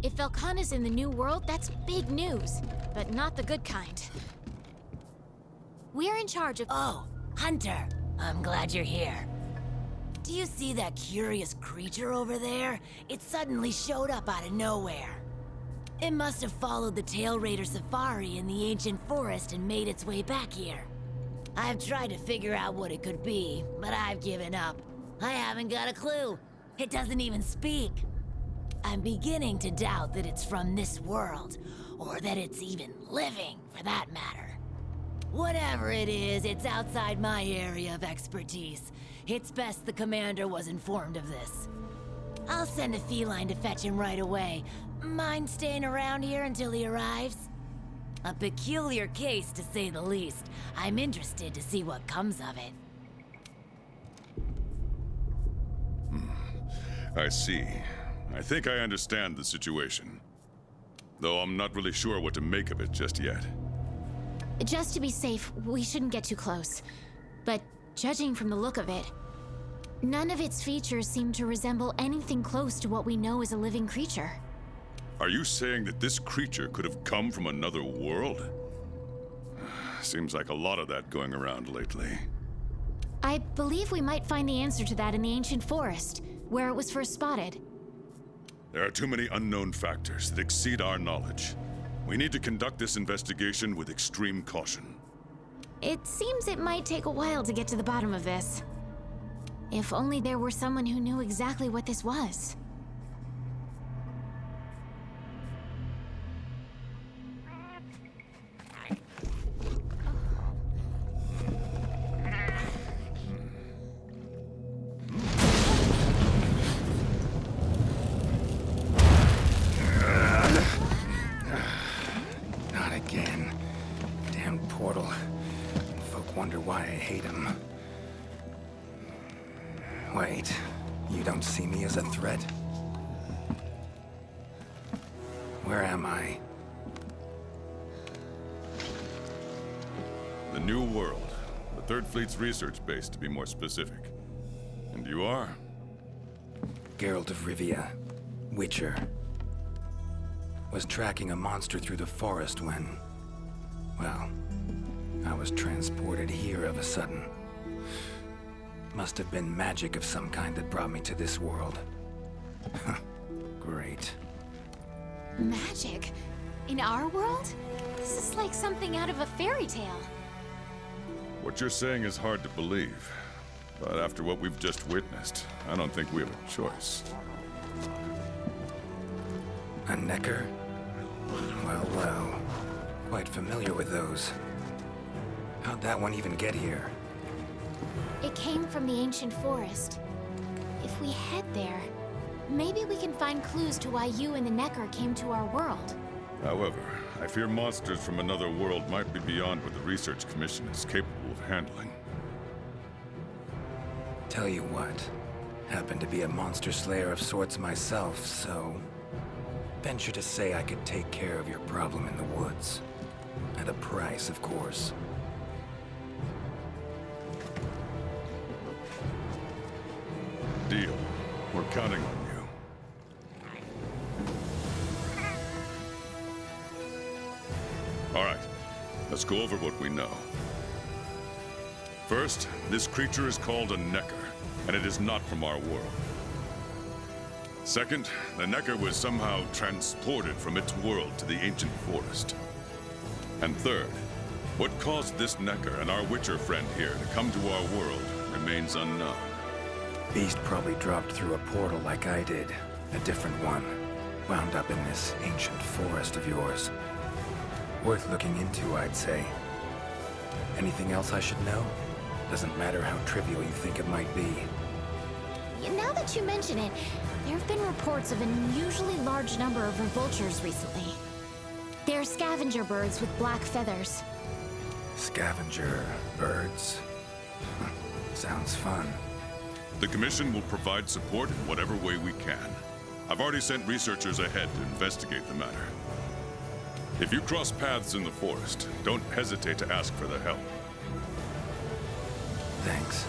If Velkhana's in the New World, that's big news, but not the good kind. We're in charge of— Oh, Hunter. I'm glad you're here. Do you see that curious creature over there? It suddenly showed up out of nowhere. It must have followed the Tail Raider safari in the ancient forest and made its way back here. I've tried to figure out what it could be, but I've given up. I haven't got a clue. It doesn't even speak. I'm beginning to doubt that it's from this world, or that it's even living, for that matter. Whatever it is, it's outside my area of expertise. It's best the commander was informed of this. I'll send a feline to fetch him right away. Mind staying around here until he arrives? A peculiar case, to say the least. I'm interested to see what comes of it. I see. I think I understand the situation. Though I'm not really sure what to make of it just yet. Just to be safe, we shouldn't get too close. But judging from the look of it, none of its features seem to resemble anything close to what we know as a living creature. Are you saying that this creature could have come from another world? Seems like a lot of that going around lately. I believe we might find the answer to that in the ancient forest, where it was first spotted. There are too many unknown factors that exceed our knowledge. We need to conduct this investigation with extreme caution. It seems it might take a while to get to the bottom of this. If only there were someone who knew exactly what this was. Not again. Damn portal. Folk wonder why I hate him. Wait, you don't see me as a threat? Where am I? The New World. The Third Fleet's research base, to be more specific. And you are? Geralt of Rivia, Witcher. Was tracking a monster through the forest when, well, I was transported here of a sudden. Must have been magic of some kind that brought me to this world. Great. Magic? In our world? This is like something out of a fairy tale. What you're saying is hard to believe. But after what we've just witnessed, I don't think we have a choice. A necker? Well, well. Quite familiar with those. How'd that one even get here? It came from the ancient forest. If we head there, maybe we can find clues to why you and the Necker came to our world. However, I fear monsters from another world might be beyond what the Research Commission is capable of handling. Tell you what, happen to be a monster slayer of sorts myself, so venture to say I could take care of your problem in the woods. At a price, of course. Deal. We're counting on you. All right, let's go over what we know. First, this creature is called a Necker, and it is not from our world. Second, the Necker was somehow transported from its world to the ancient forest. And third, what caused this Necker and our Witcher friend here to come to our world remains unknown. Beast probably dropped through a portal like I did. A different one. Wound up in this ancient forest of yours. Worth looking into, I'd say. Anything else I should know? Doesn't matter how trivial you think it might be. Now that you mention it, there have been reports of an unusually large number of vultures recently. They're scavenger birds with black feathers. Scavenger birds? Sounds fun. The Commission will provide support in whatever way we can. I've already sent researchers ahead to investigate the matter. If you cross paths in the forest, don't hesitate to ask for their help. Thanks.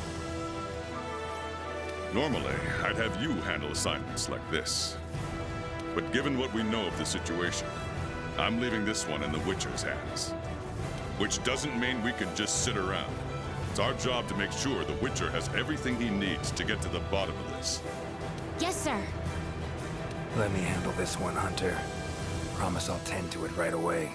Normally, I'd have you handle assignments like this. But given what we know of the situation, I'm leaving this one in the Witcher's hands. Which doesn't mean we can just sit around. It's our job to make sure the Witcher has everything he needs to get to the bottom of this. Yes, sir. Let me handle this one, Hunter. Promise I'll tend to it right away.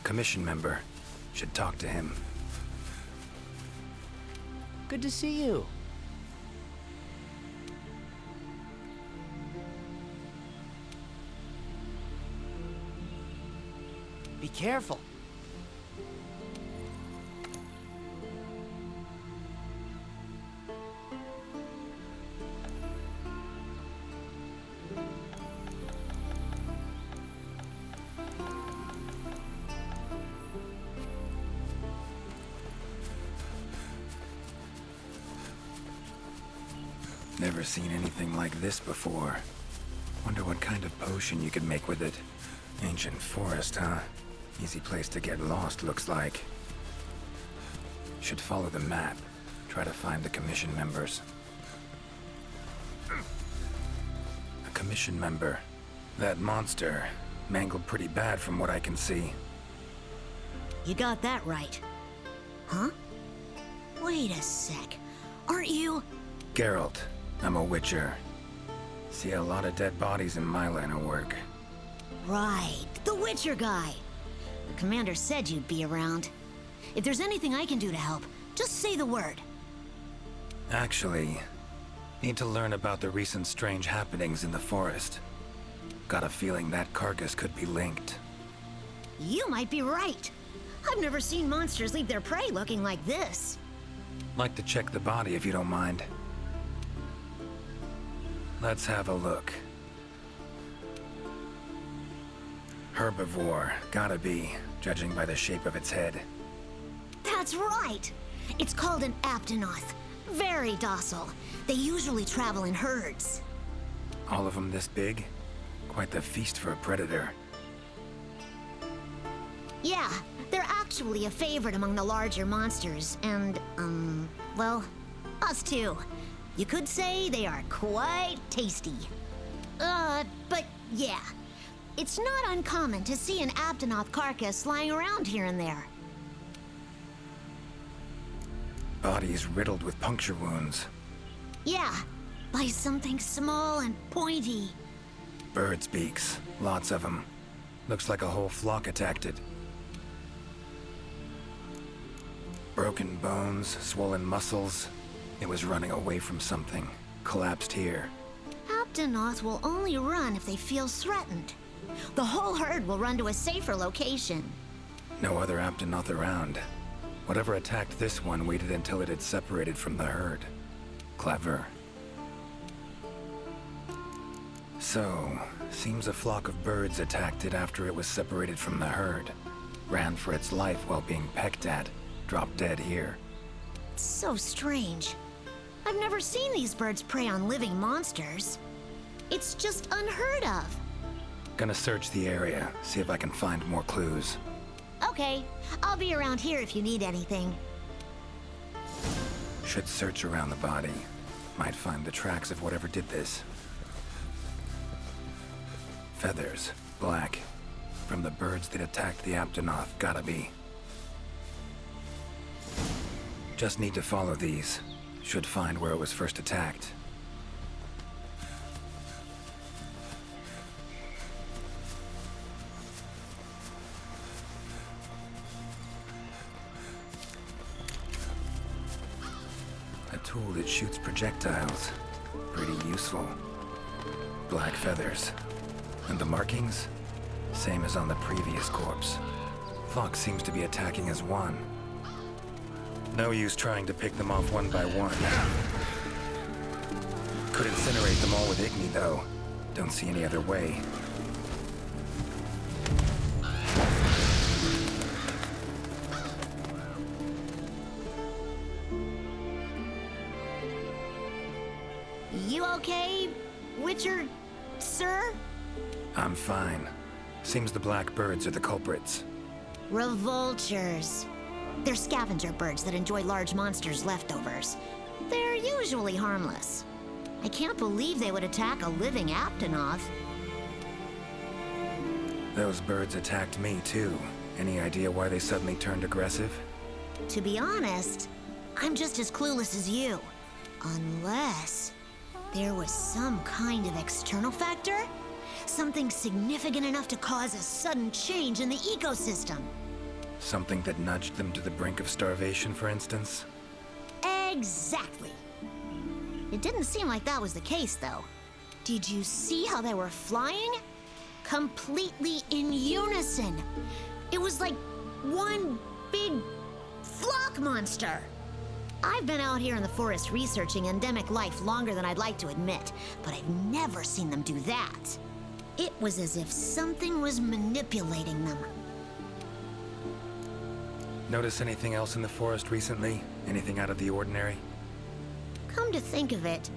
Commission member. Should talk to him. Good to see you. Be careful. Never seen anything like this before. Wonder what kind of potion you could make with it. Ancient forest, huh? Easy place to get lost, looks like. Should follow the map. Try to find the commission members. A commission member. That monster. Mangled pretty bad from what I can see. You got that right. Huh? Wait a sec. Aren't you... Geralt. I'm a Witcher. See a lot of dead bodies in my line of work. Right, the Witcher guy. The commander said you'd be around. If there's anything I can do to help, just say the word. Actually, need to learn about the recent strange happenings in the forest. Got a feeling that carcass could be linked. You might be right. I've never seen monsters leave their prey looking like this. Like to check the body if you don't mind. Let's have a look. Herbivore, gotta be, judging by the shape of its head. That's right! It's called an aptonoth. Very docile. They usually travel in herds. All of them this big? Quite the feast for a predator. Yeah, they're actually a favorite among the larger monsters, and, well, us too. You could say they are quite tasty. But yeah. It's not uncommon to see an aptonoth carcass lying around here and there. Bodies riddled with puncture wounds. Yeah, by something small and pointy. Birds' beaks, lots of them. Looks like a whole flock attacked it. Broken bones, swollen muscles. It was running away from something. Collapsed here. Aptonoth will only run if they feel threatened. The whole herd will run to a safer location. No other Aptonoth around. Whatever attacked this one waited until it had separated from the herd. Clever. So, seems a flock of birds attacked it after it was separated from the herd. Ran for its life while being pecked at. Dropped dead here. It's so strange. I've never seen these birds prey on living monsters. It's just unheard of. Gonna search the area, see if I can find more clues. Okay, I'll be around here if you need anything. Should search around the body. Might find the tracks of whatever did this. Feathers, black. From the birds that attacked the Aptonoth, gotta be. Just need to follow these. Should find where it was first attacked. A tool that shoots projectiles. Pretty useful. Black feathers. And the markings? Same as on the previous corpse. Fox seems to be attacking as one. No use trying to pick them off one by one. Could incinerate them all with Igni, though. Don't see any other way. You okay, Witcher, sir? I'm fine. Seems the black birds are the culprits. Revoltures. They're scavenger birds that enjoy large monsters' leftovers. They're usually harmless. I can't believe they would attack a living Aptonoth. Those birds attacked me, too. Any idea why they suddenly turned aggressive? To be honest, I'm just as clueless as you. Unless there was some kind of external factor? Something significant enough to cause a sudden change in the ecosystem. Something that nudged them to the brink of starvation, for instance? Exactly. It didn't seem like that was the case, though. Did you see how they were flying? Completely in unison. It was like one big flock monster. I've been out here in the forest researching endemic life longer than I'd like to admit, but I've never seen them do that. It was as if something was manipulating them. Notice anything else in the forest recently? Anything out of the ordinary? Come to think of it,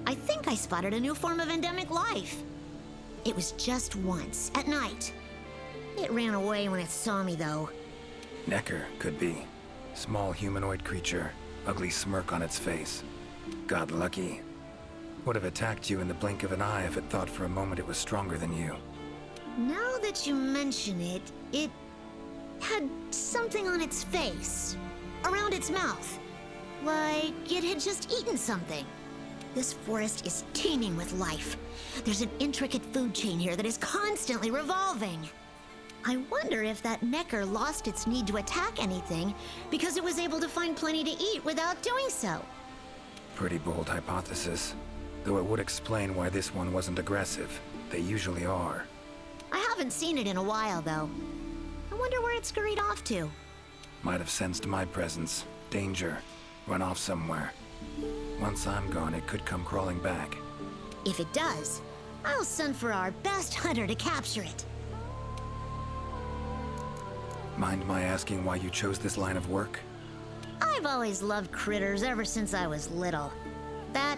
I think I spotted a new form of endemic life. It was just once, at night. It ran away when it saw me, though. Necker, could be. Small humanoid creature, ugly smirk on its face. Got lucky. Would have attacked you in the blink of an eye if it thought for a moment it was stronger than you. Now that you mention it, it had something on its face, around its mouth, like it had just eaten something. This forest is teeming with life. There's an intricate food chain here that is constantly revolving. I wonder if that Necker lost its need to attack anything because it was able to find plenty to eat without doing so. Pretty bold hypothesis. Though it would explain why this one wasn't aggressive. They usually are. I haven't seen it in a while, though. I wonder where it scurried off to. Might have sensed my presence. Danger. Run off somewhere. Once I'm gone, it could come crawling back. If it does, I'll send for our best hunter to capture it. Mind my asking why you chose this line of work? I've always loved critters ever since I was little. That,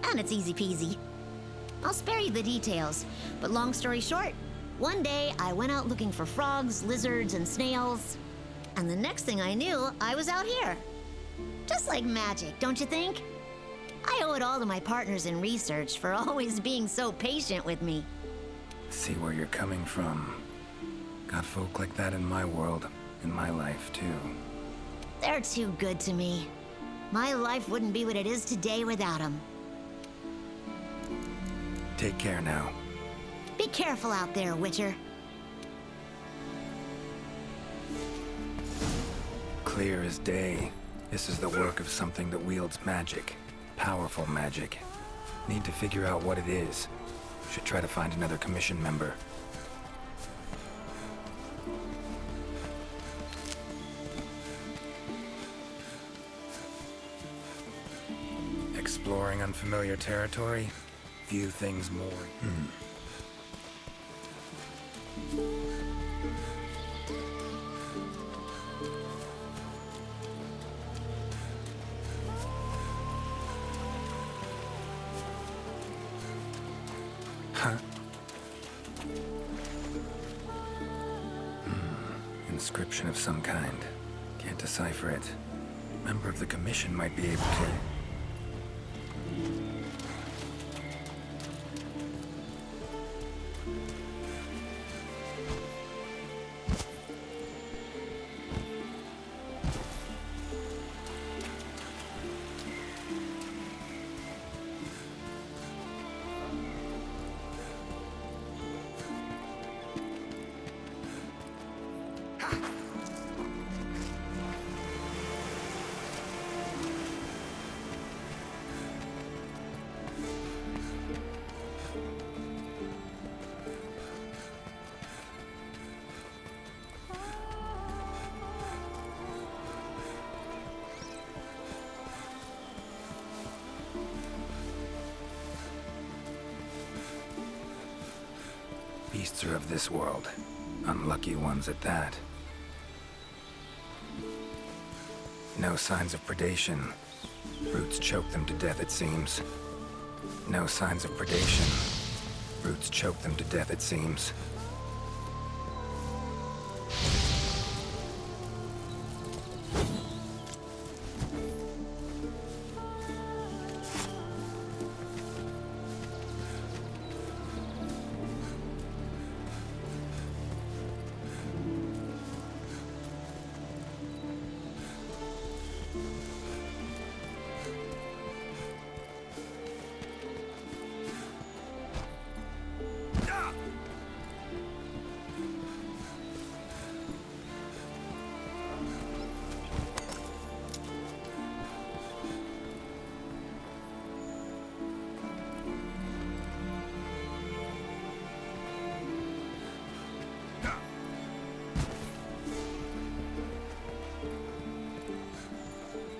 and it's easy peasy. I'll spare you the details, but long story short, one day I went out looking for frogs, lizards, and snails, and the next thing I knew, I was out here. Just like magic, don't you think? I owe it all to my partners in research for always being so patient with me. See where you're coming from. Got folk like that in my world, in my life, too. They're too good to me. My life wouldn't be what it is today without them. Take care now. Be careful out there, Witcher. Clear as day. This is the work of something that wields magic. Powerful magic. Need to figure out what it is. Should try to find another commission member. Exploring unfamiliar territory? Few things more. inscription of some kind. Can't decipher it. Member of the Commission might be able to. Beasts are of this world. Unlucky ones at that. No signs of predation. Roots choke them to death, it seems. No signs of predation. Roots choke them to death, it seems.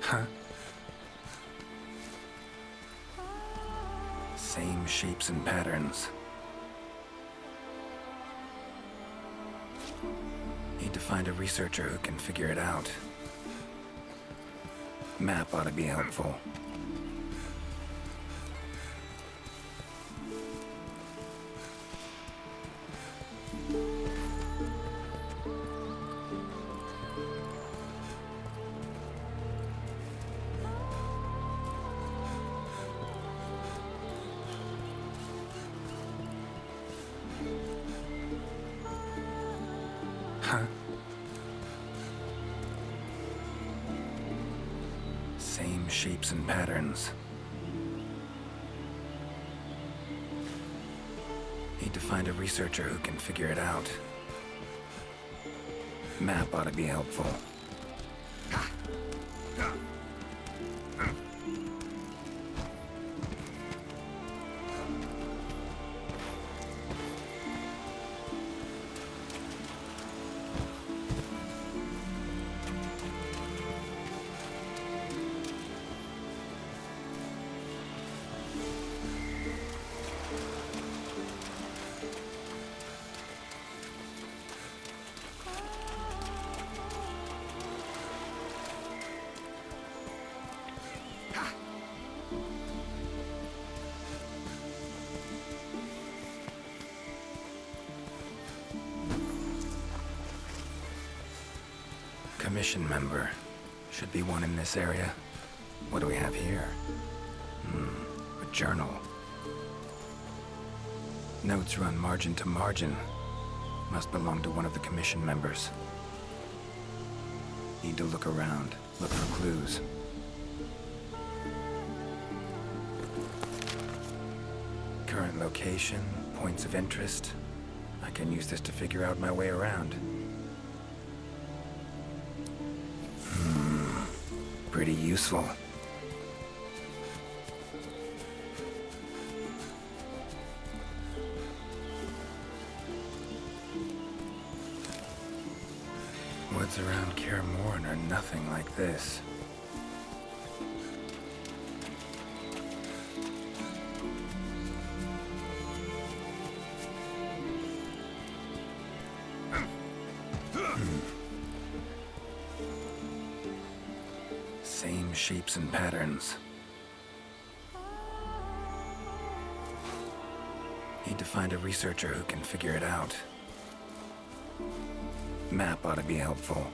Huh? Same shapes and patterns. Need to find a researcher who can figure it out. Map ought to be helpful. Huh? Same shapes and patterns. Need to find a researcher who can figure it out. Map ought to be helpful. Commission member. Should be one in this area. What do we have here? A journal. Notes run margin to margin. Must belong to one of the Commission members. Need to look around, look for clues. Current location, points of interest. I can use this to figure out my way around. Pretty useful. Woods around Kaer Morhen are nothing like this. Same shapes and patterns. Need to find a researcher who can figure it out. map ought to be helpful.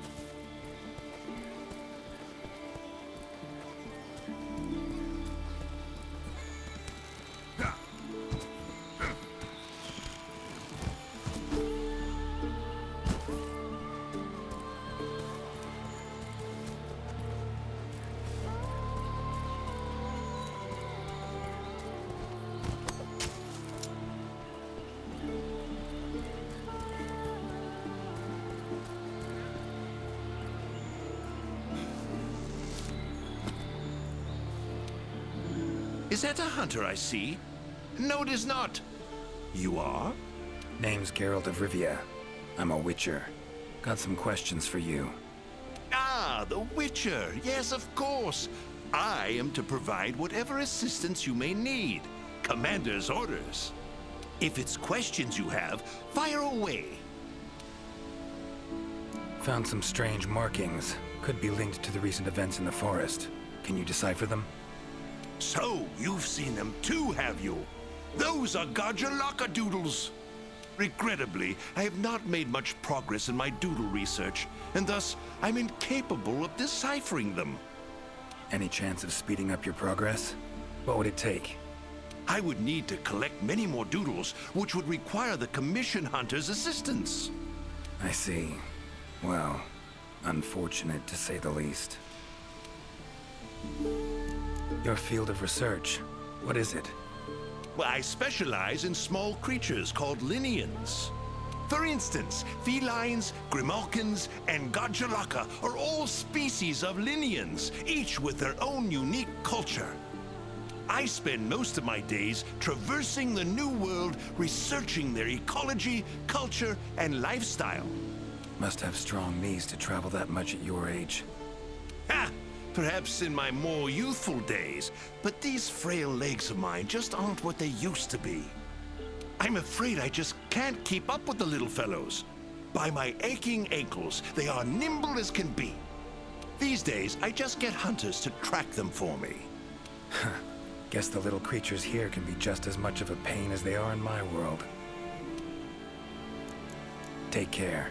Is that a hunter I see? No, it is not. You are? Name's Geralt of Rivia. I'm a Witcher. Got some questions for you. Ah, the Witcher. Yes, of course. I am to provide whatever assistance you may need. Commander's orders. If it's questions you have, fire away. Found some strange markings. Could be linked to the recent events in the forest. Can you decipher them? So, you've seen them too, have you? Those are Gajalaka doodles. Regrettably, I have not made much progress in my doodle research, and thus I'm incapable of deciphering them. Any chance of speeding up your progress? What would it take? I would need to collect many more doodles, which would require the commission hunter's assistance. I see. Well, unfortunate to say the least. Your field of research, what is it? Well, I specialize in small creatures called Linians. For instance, felines, grimalkins, and Gajalaka are all species of Linians, each with their own unique culture. I spend most of my days traversing the New World, researching their ecology, culture, and lifestyle. Must have strong knees to travel that much at your age. Ha! Perhaps in my more youthful days, but these frail legs of mine just aren't what they used to be. I'm afraid I just can't keep up with the little fellows. By my aching ankles, they are nimble as can be. These days, I just get hunters to track them for me. Guess the little creatures here can be just as much of a pain as they are in my world. Take care.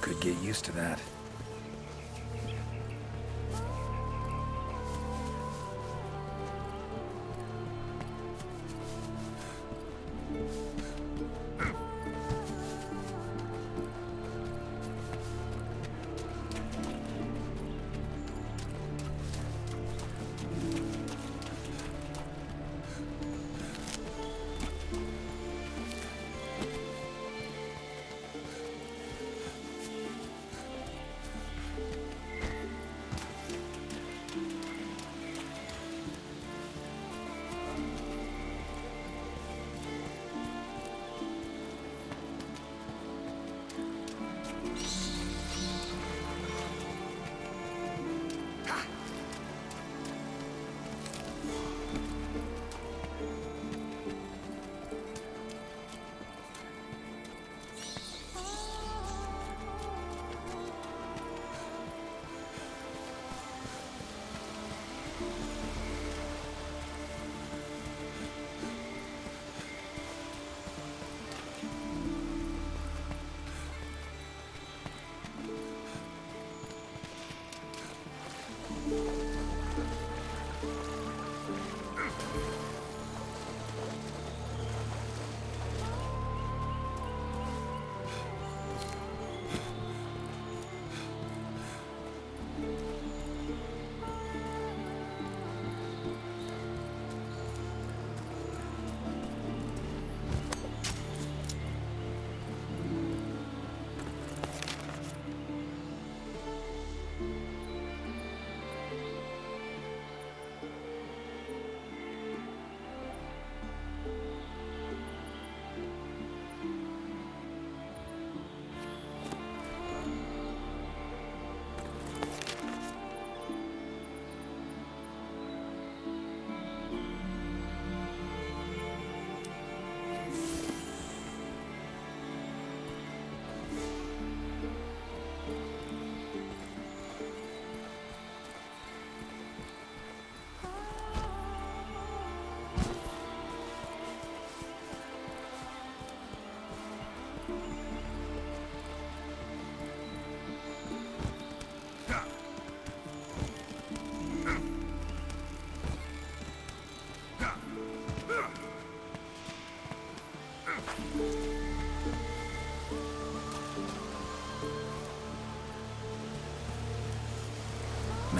Could get used to that.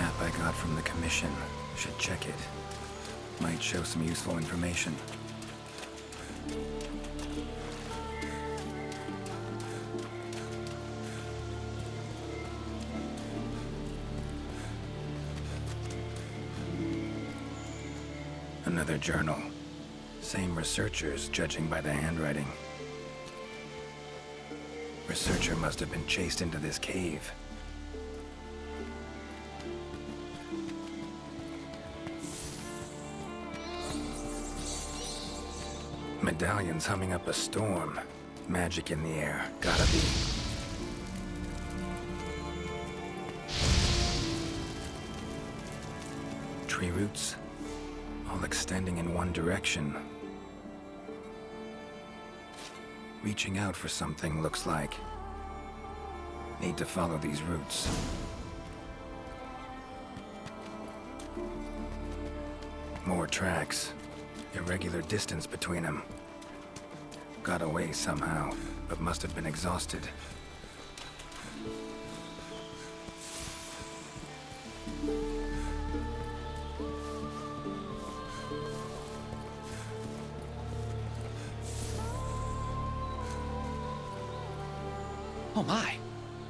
map I got from the commission. Should check it. Might show some useful information. Another journal. Same researchers, judging by the handwriting. Researcher must have been chased into this cave. Medallions humming up a storm. Magic in the air. Gotta be. Tree roots, all extending in one direction. Reaching out for something, looks like. Need to follow these roots. More tracks. Irregular distance between them. Got away somehow, but must have been exhausted. Oh my,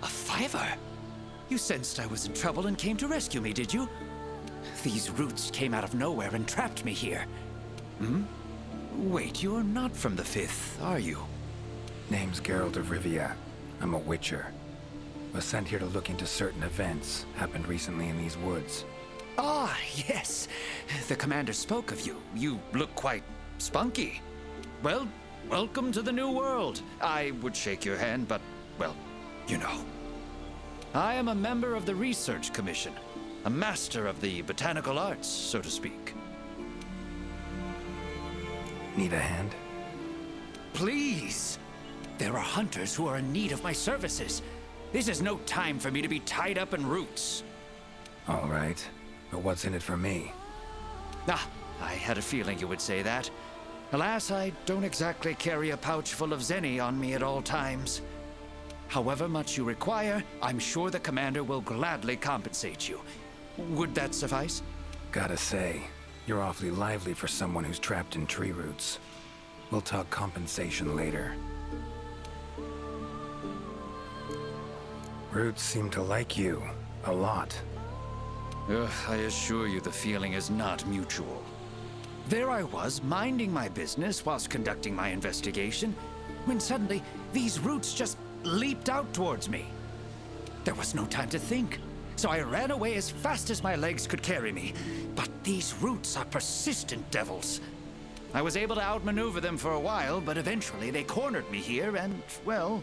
a fiver! You sensed I was in trouble and came to rescue me, did you? These roots came out of nowhere and trapped me here. Hmm? Wait, you're not from the Fifth, are you? Name's Geralt of Rivia. I'm a witcher. Was sent here to look into certain events happened recently in these woods. Ah, yes. The commander spoke of you. You look quite spunky. Well, welcome to the new world. I would shake your hand, but, well, you know. I am a member of the Research Commission, a master of the botanical arts, so to speak. Need a hand? Please! There are hunters who are in need of my services. This is no time for me to be tied up in roots. All right, but what's in it for me? Ah, I had a feeling you would say that. Alas, I don't exactly carry a pouch full of zenny on me at all times. However much you require, I'm sure the commander will gladly compensate you. Would that suffice? Gotta say, you're awfully lively for someone who's trapped in tree roots. We'll talk compensation later. Roots seem to like you. A lot. Ugh, I assure you the feeling is not mutual. There I was, minding my business whilst conducting my investigation, when suddenly these roots just leaped out towards me. There was no time to think, so I ran away as fast as my legs could carry me. But these roots are persistent devils. I was able to outmaneuver them for a while, but eventually they cornered me here and, well,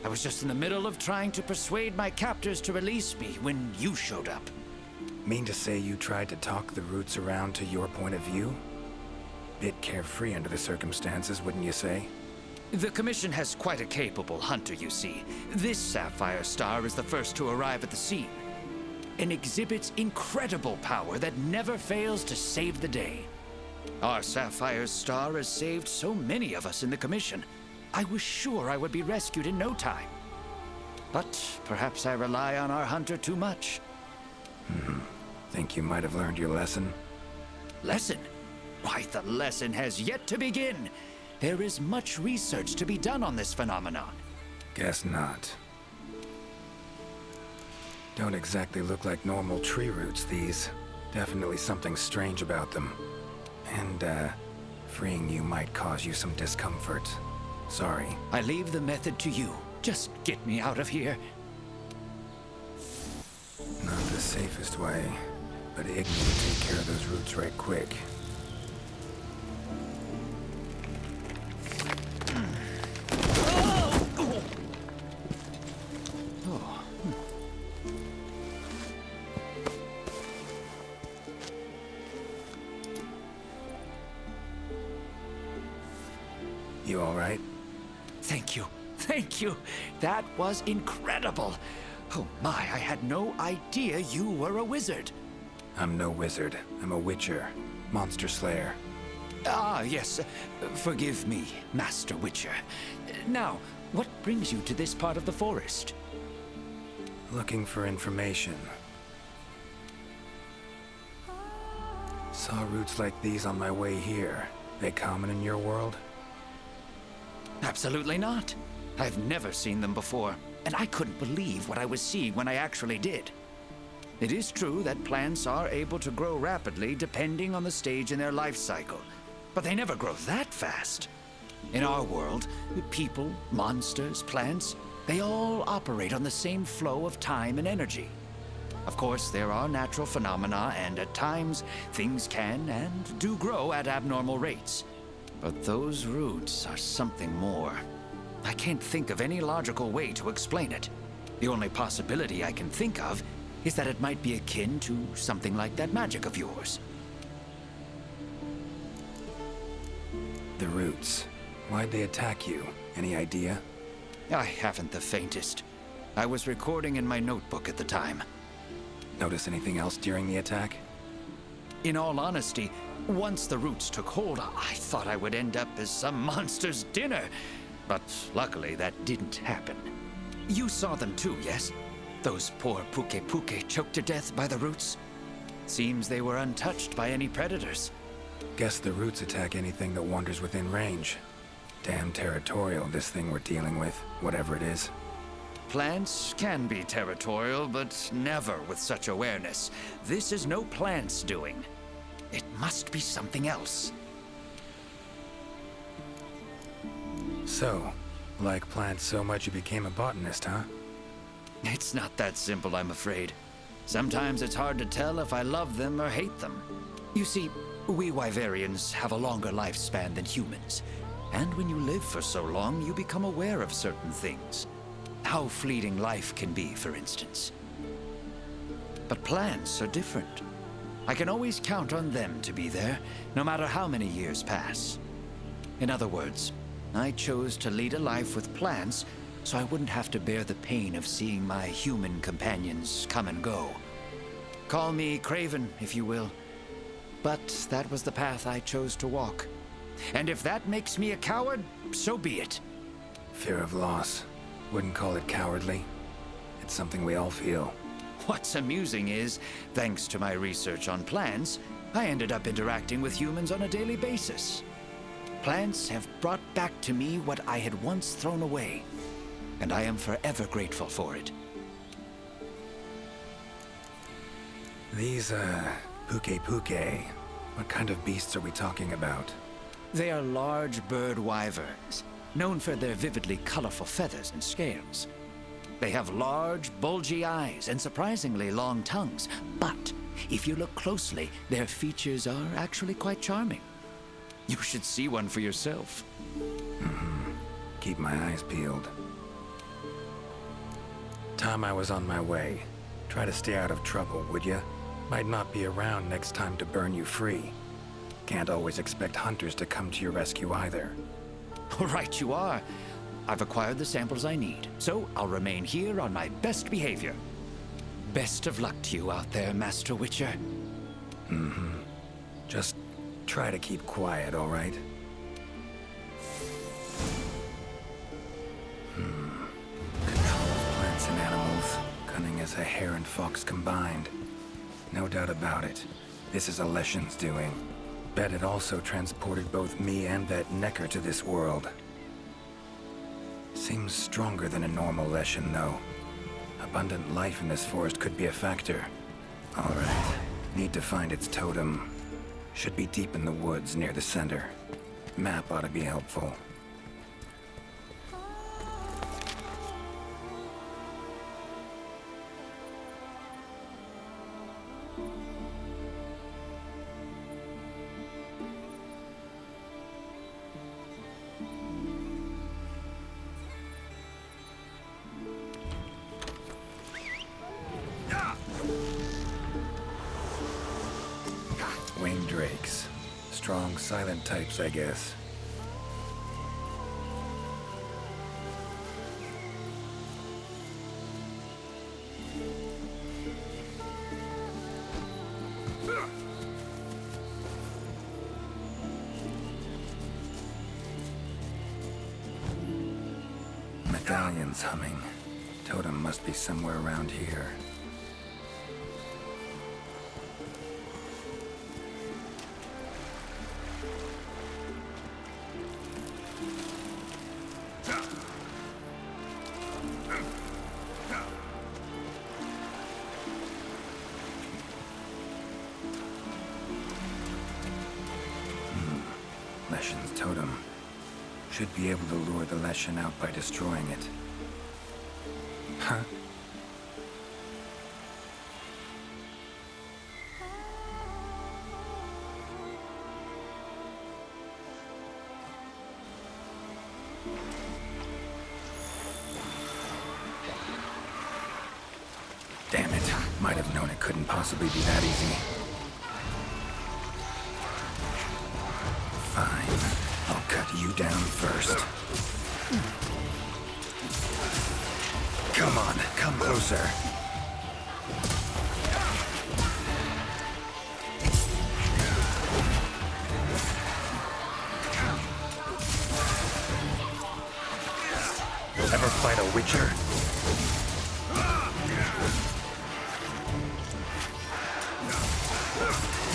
I was just in the middle of trying to persuade my captors to release me when you showed up. Mean to say you tried to talk the roots around to your point of view? Bit carefree under the circumstances, wouldn't you say? The Commission has quite a capable hunter, you see. This sapphire star is the first to arrive at the scene, and exhibits incredible power that never fails to save the day. Our sapphire star has saved so many of us in the Commission. I was sure I would be rescued in no time. But perhaps I rely on our hunter too much. Think you might have learned your lesson? Lesson? Why, the lesson has yet to begin. There is much research to be done on this phenomenon. Guess not. Don't exactly look like normal tree roots, these. Definitely something strange about them. And, freeing you might cause you some discomfort. Sorry. I leave the method to you. Just get me out of here. Not the safest way, but Igni will take care of those roots right quick. You all right? Thank you. Thank you. That was incredible. Oh my, I had no idea you were a wizard. I'm no wizard. I'm a witcher. Monster slayer. Ah, yes. Forgive me, Master Witcher. Now, what brings you to this part of the forest? Looking for information. Saw roots like these on my way here. They common in your world? Absolutely not. I've never seen them before, and I couldn't believe what I was seeing when I actually did. It is true that plants are able to grow rapidly depending on the stage in their life cycle, but they never grow that fast. In our world, people, monsters, plants, they all operate on the same flow of time and energy. Of course, there are natural phenomena, and at times, things can and do grow at abnormal rates. But those roots are something more. I can't think of any logical way to explain it. The only possibility I can think of is that it might be akin to something like that magic of yours. The roots. Why'd they attack you? Any idea? I haven't the faintest. I was recording in my notebook at the time. Notice anything else during the attack? In all honesty, once the roots took hold, I thought I would end up as some monster's dinner. But luckily, that didn't happen. You saw them too, yes? Those poor Puke choked to death by the roots? Seems they were untouched by any predators. Guess the roots attack anything that wanders within range. Damn territorial, this thing we're dealing with, whatever it is. Plants can be territorial, but never with such awareness. This is no plant's doing. It must be something else. So, like plants so much you became a botanist, huh? It's not that simple, I'm afraid. Sometimes it's hard to tell if I love them or hate them. You see, we Wyverians have a longer lifespan than humans. And when you live for so long, you become aware of certain things. How fleeting life can be, for instance. But plants are different. I can always count on them to be there, no matter how many years pass. In other words, I chose to lead a life with plants so I wouldn't have to bear the pain of seeing my human companions come and go. Call me craven, if you will. But that was the path I chose to walk. And if that makes me a coward, so be it. Fear of loss. Wouldn't call it cowardly. It's something we all feel. What's amusing is, thanks to my research on plants, I ended up interacting with humans on a daily basis. Plants have brought back to me what I had once thrown away, and I am forever grateful for it. These, Puke. What kind of beasts are we talking about? They are large bird wyverns, known for their vividly colorful feathers and scales. They have large, bulgy eyes and surprisingly long tongues, but if you look closely, their features are actually quite charming. You should see one for yourself. Keep my eyes peeled. Time I was on my way. Try to stay out of trouble, would ya? Might not be around next time to burn you free. Can't always expect hunters to come to your rescue either. Right you are. I've acquired the samples I need, so I'll remain here on my best behavior. Best of luck to you out there, Master Witcher. Just try to keep quiet, all right? Control of plants and animals. Cunning as a hare and fox combined. No doubt about it. This is Alession's doing. Bet it also transported both me and that Necker to this world. Seems stronger than a normal Leshen, though. Abundant life in this forest could be a factor. All right. Need to find its totem. Should be deep in the woods near the center. Map ought to be helpful. Winged drakes. Strong, silent types, I guess. Medallions humming. Totem must be somewhere around here. Leshen's totem. Should be able to lure the Leshen out by destroying it. Huh? Damn it. Might have known it couldn't possibly be that easy. Fine. I'll cut you down first. Come on, come closer. Ever fight a Witcher?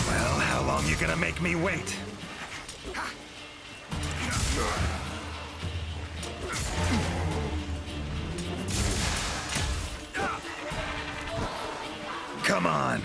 Well, how long you gonna make me wait? Come on.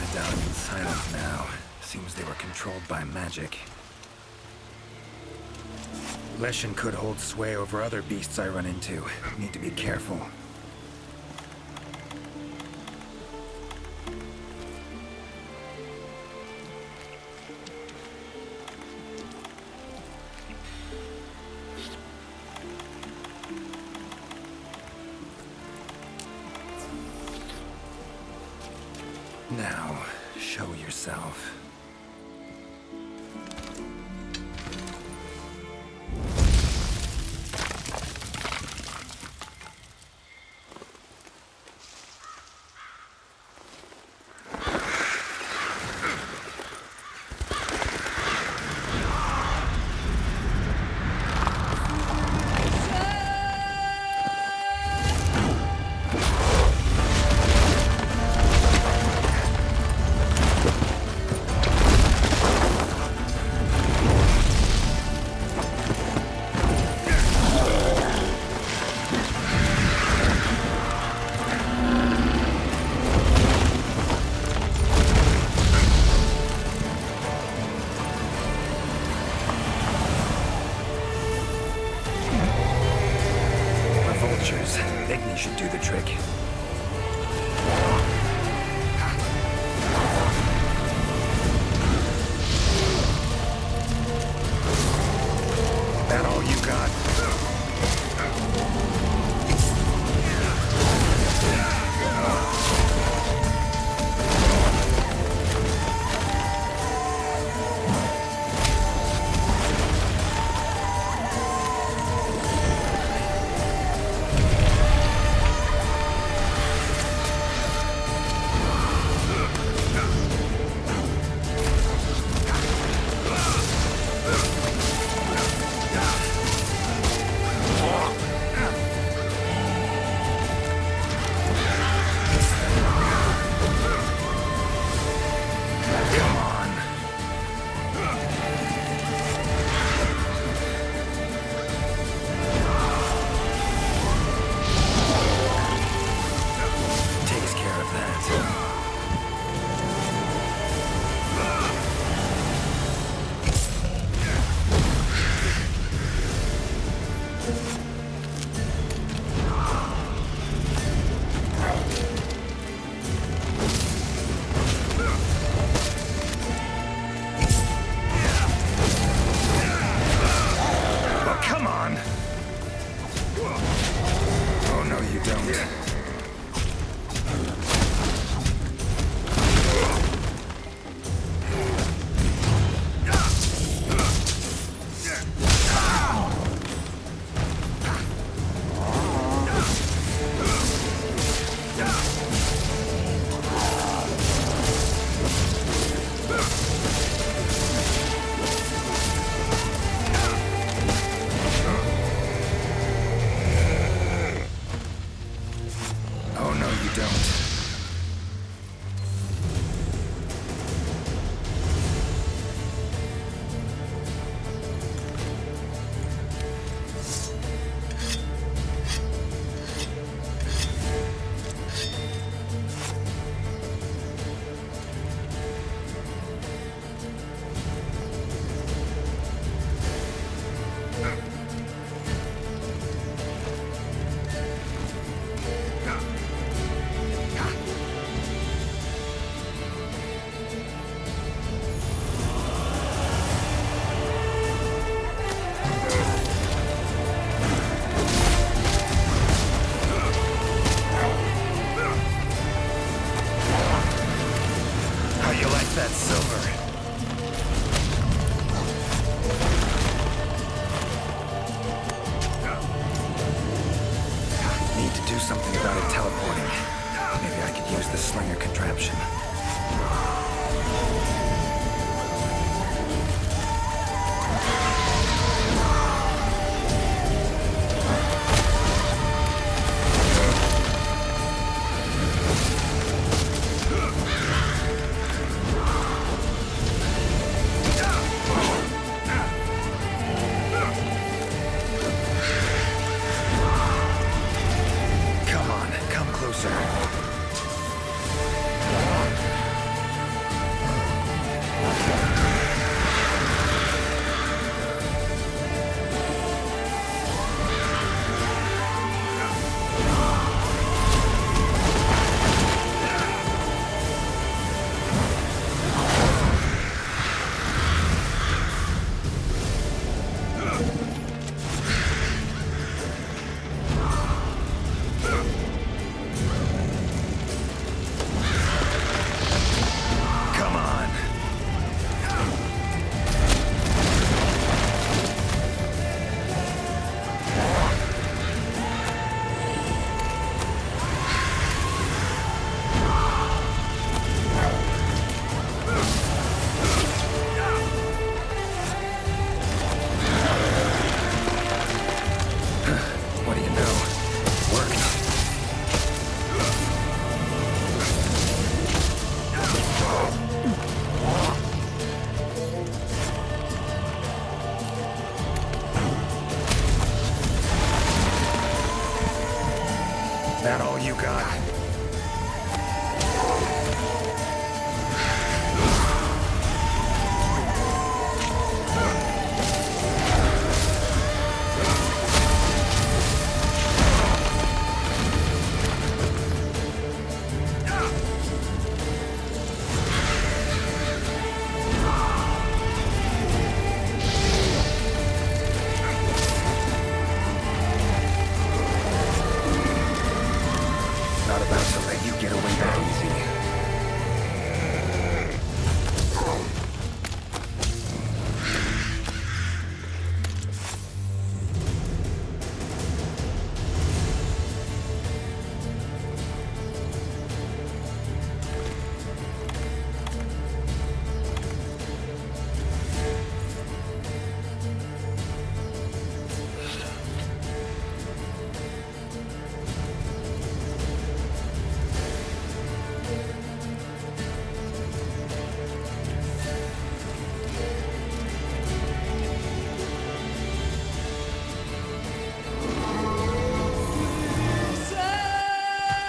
Medallion's silent now. Seems they were controlled by magic. Leshen could hold sway over other beasts I run into. Need to be careful. Now, show yourself. you like that silver? Need to do something about it teleporting. Maybe I could use the slinger contraption. That all you got? Not about to let you get away that easy.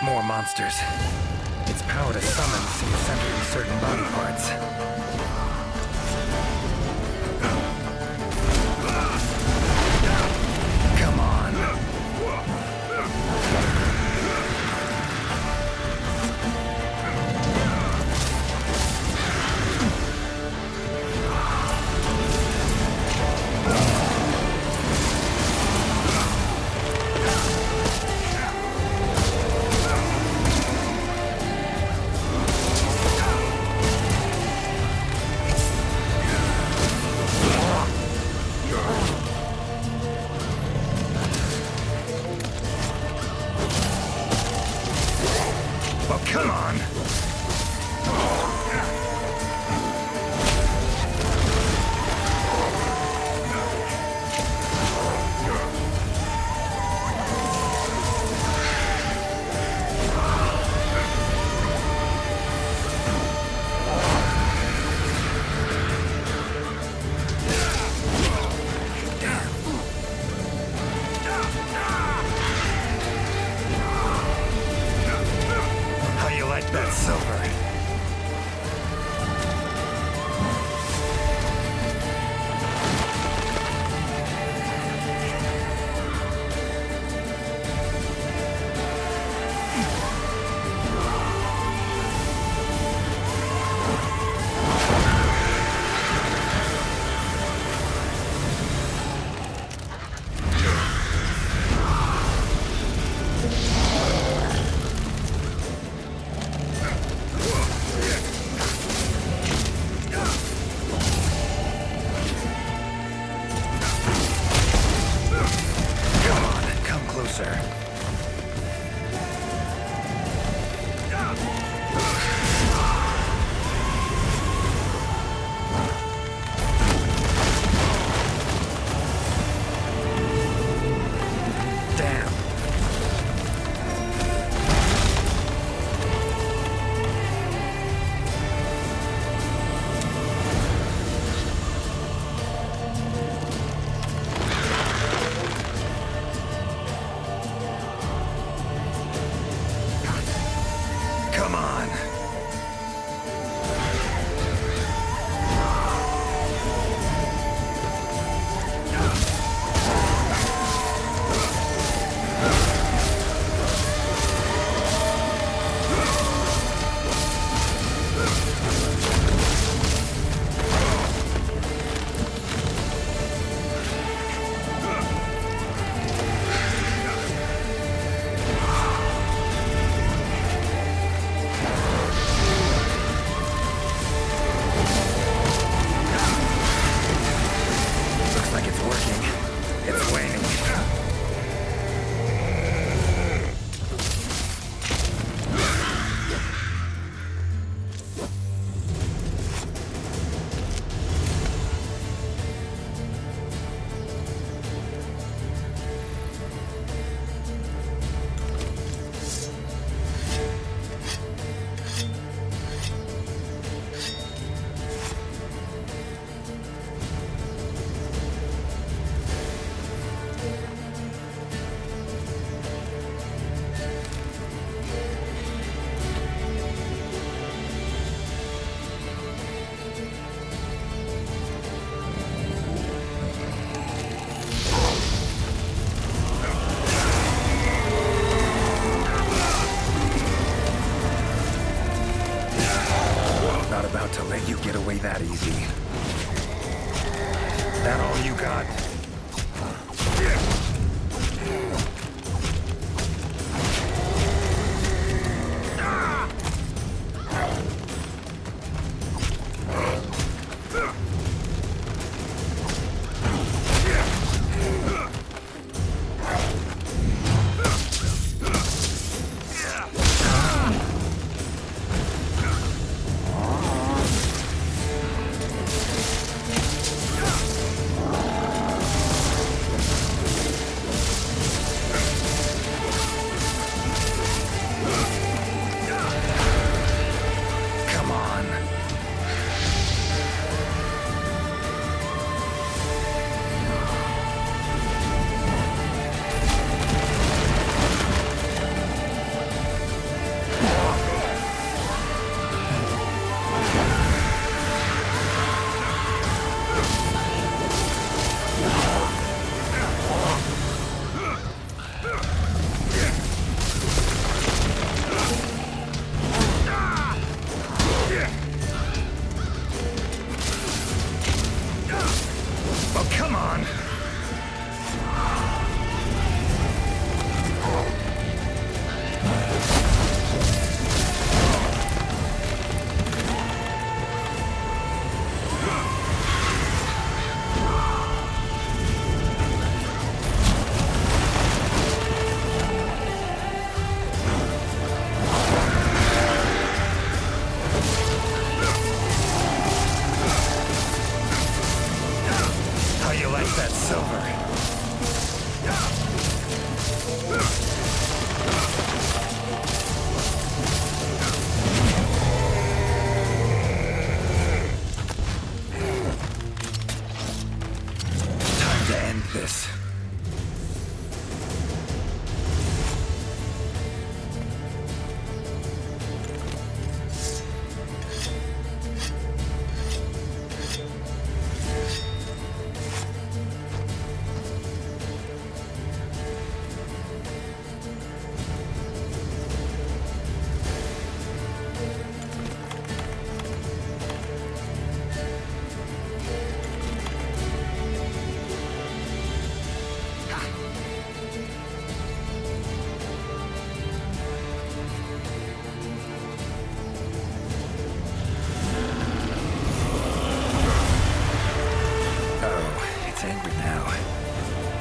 More monsters. Its power to summon seems centered in certain body parts. Come on. not about to let you get away that easy. That all you got?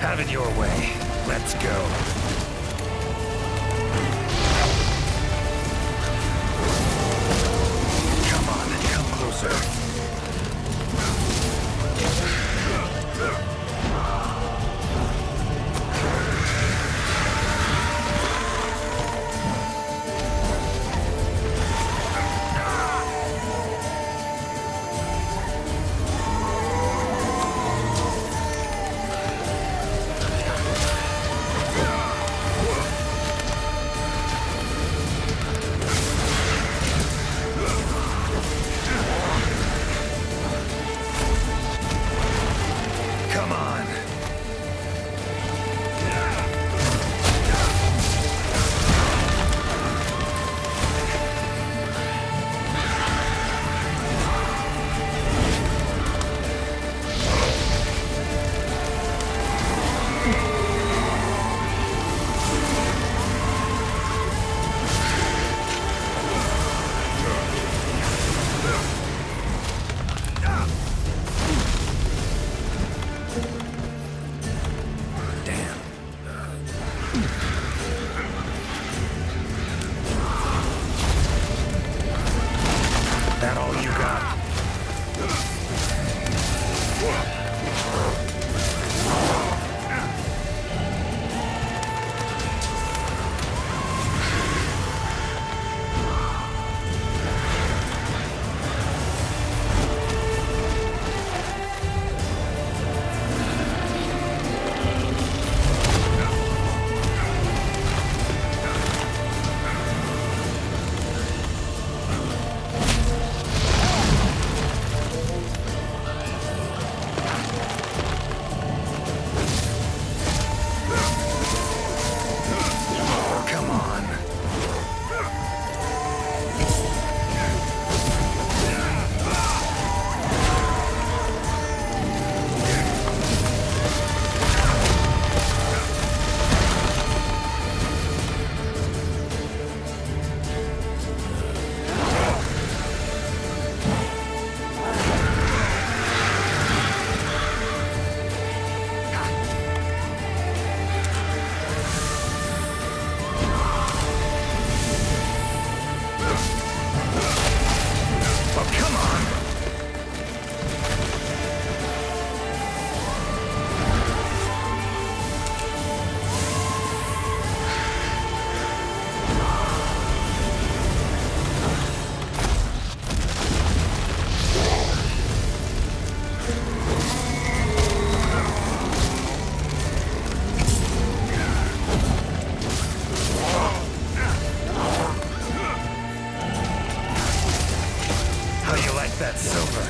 Have it your way. Let's go. Come on, come closer. That all you got? that silver.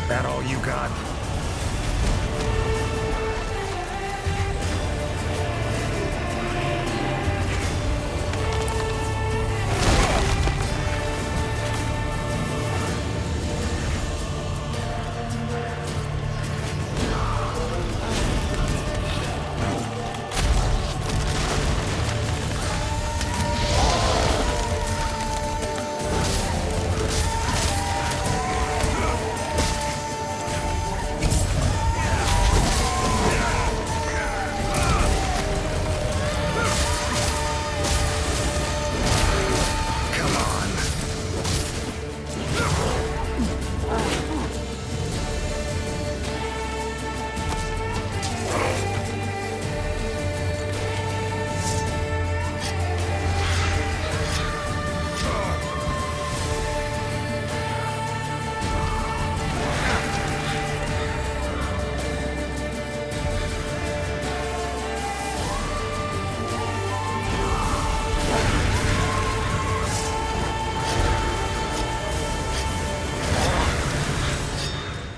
That all you got?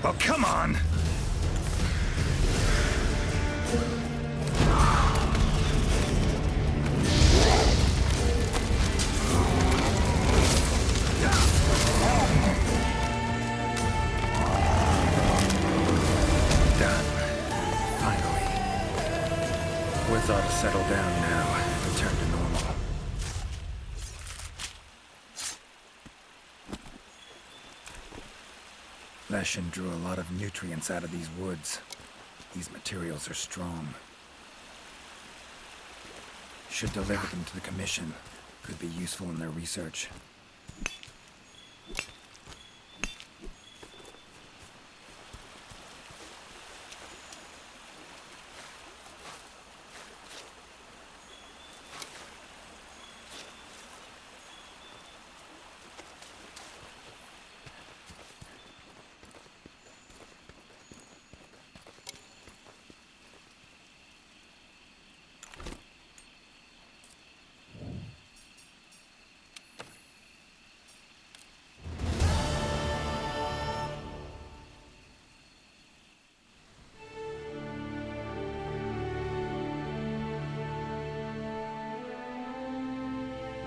Oh, come on! Done. Finally. Woods ought to settle down now, return to normal. Leshen drew a lot of nutrients out of these woods. These materials are strong. Should deliver them to the Commission. Could be useful in their research.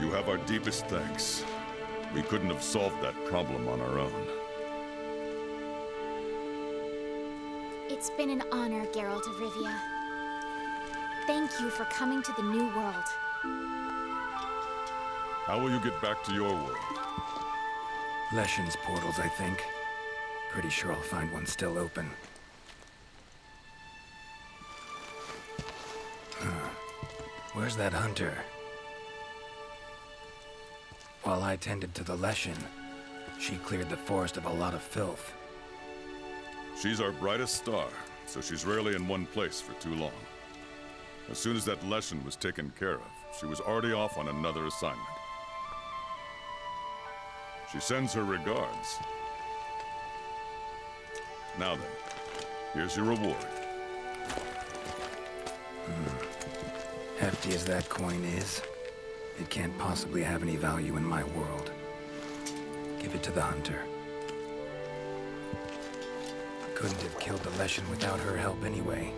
You have our deepest thanks. We couldn't have solved that problem on our own. It's been an honor, Geralt of Rivia. Thank you for coming to the New World. How will you get back to your world? Leshen's portals, I think. Pretty sure I'll find one still open. Where's that hunter? While I tended to the Leshen, she cleared the forest of a lot of filth. She's our brightest star, so she's rarely in one place for too long. As soon as that Leshen was taken care of, she was already off on another assignment. She sends her regards. Now then, here's your reward. Hefty as that coin is, it can't possibly have any value in my world. Give it to the hunter. Couldn't have killed the Leshen without her help anyway.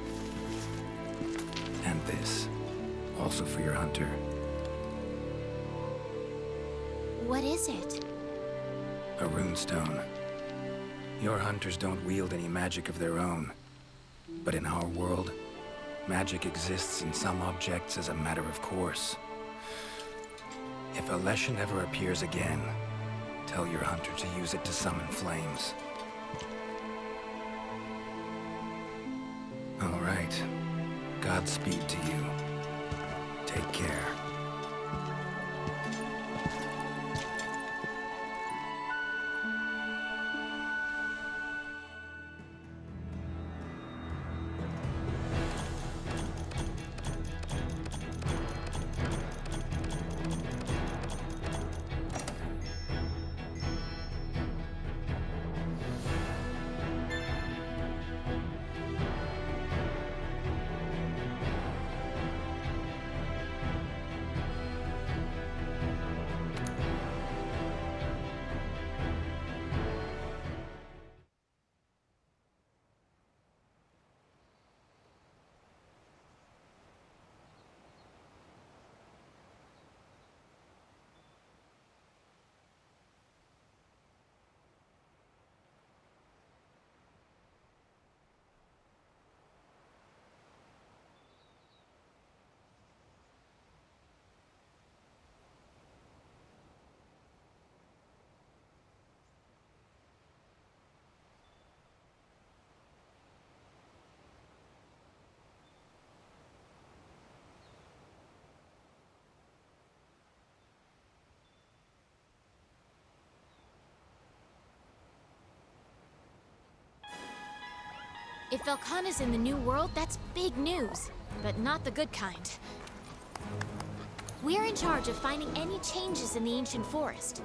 And this, also for your hunter. What is it? A runestone. Your hunters don't wield any magic of their own. But in our world, magic exists in some objects as a matter of course. If a Leshen ever appears again, tell your hunter to use it to summon flames. All right. Godspeed to you. Take care. If Velkhana's in the New World, that's big news. But not the good kind. We're in charge of finding any changes in the ancient forest.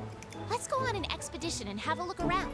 Let's go on an expedition and have a look around.